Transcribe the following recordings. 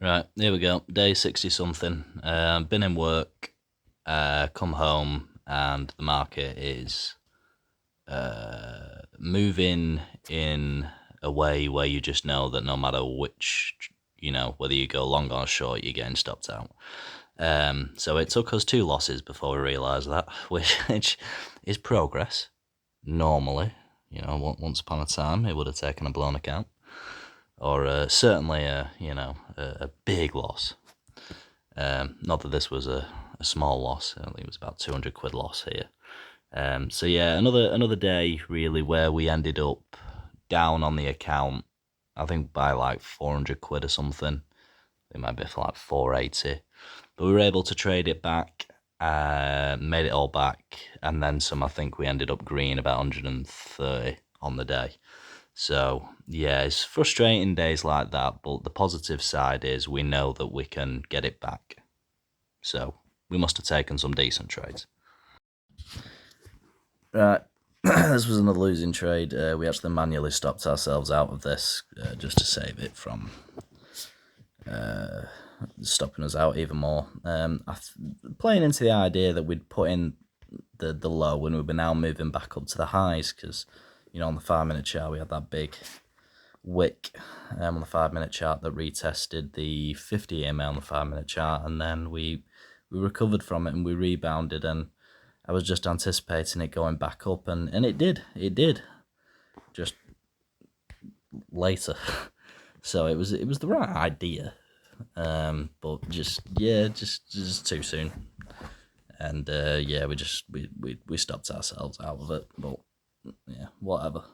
Right, here we go. Day 60 something. Been in work, come home, and the market is moving in a way where you just know that no matter which, whether you go long or short, you're getting stopped out. So it took us 2 losses before we realised that, which is progress. Normally, once upon a time, it would have taken a blown account, or certainly a big loss. Not that this was a small loss. I think it was about 200 quid loss here. So yeah, another day really where we ended up down on the account. I think by like 400 quid or something. It might be for like 480, but we were able to trade it back. Made it all back, and then some. I think we ended up green about 130 on the day. So yeah, it's frustrating days like that, but the positive side is we know that we can get it back. So we must have taken some decent trades. Right, this was another losing trade. We actually manually stopped ourselves out of this just to save it from stopping us out even more. Playing into the idea that we'd put in the low and we were now moving back up to the highs because, on the 5-minute chart we had that big wick on the 5-minute chart that retested the 50 EMA on the 5-minute chart, and then we recovered from it and we rebounded, and I was just anticipating it going back up, and it did just later. So it was the right idea, but just too soon, and we stopped ourselves out of it, but yeah, whatever.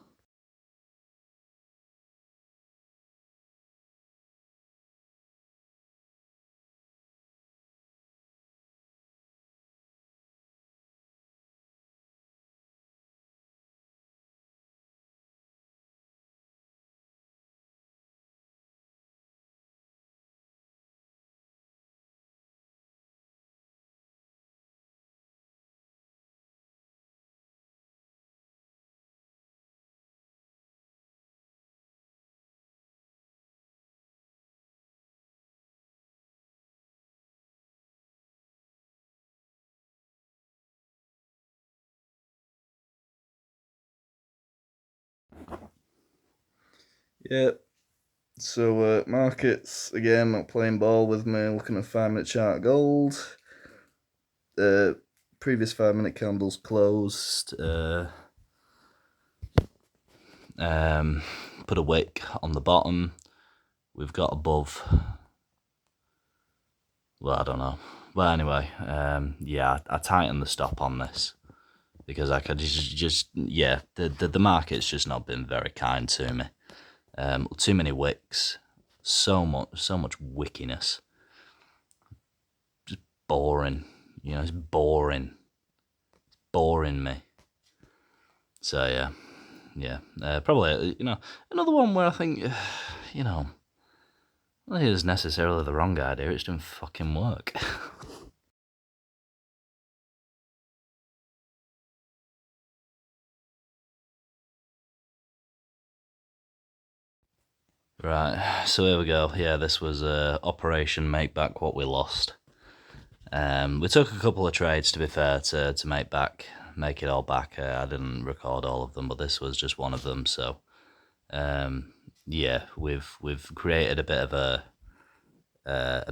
Yeah. So markets again, not playing ball with me. Looking at 5-minute chart gold. Uh, Previous 5-minute candles closed. Put a wick on the bottom. We've got above. Well, I don't know. Well, anyway, I tightened the stop on this because I could the market's just not been very kind to me. Too many wicks, so much wickiness. Just boring, it's boring me. So probably another one where I think I don't think it's necessarily the wrong idea. It's doing fucking work. Right, so here we go. Yeah, this was Operation Make Back What We Lost. We took a couple of trades, to be fair, to make it all back. I didn't record all of them, but this was just one of them. So, we've created a bit of a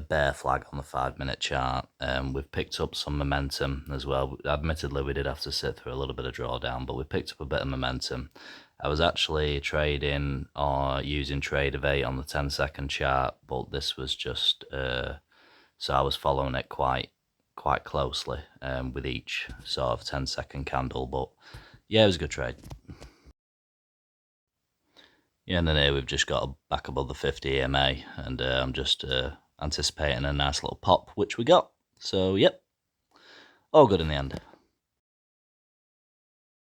bear flag on the 5-minute chart. We've picked up some momentum as well. Admittedly, we did have to sit through a little bit of drawdown, but we picked up a bit of momentum. I was actually trading or using trade of 8 on the 10-second chart, but this was just so I was following it quite closely with each sort of 10-second candle. But yeah, it was a good trade. Yeah, and then here we've just got back above the 50 EMA, and I'm just anticipating a nice little pop, which we got. So, yep, all good in the end.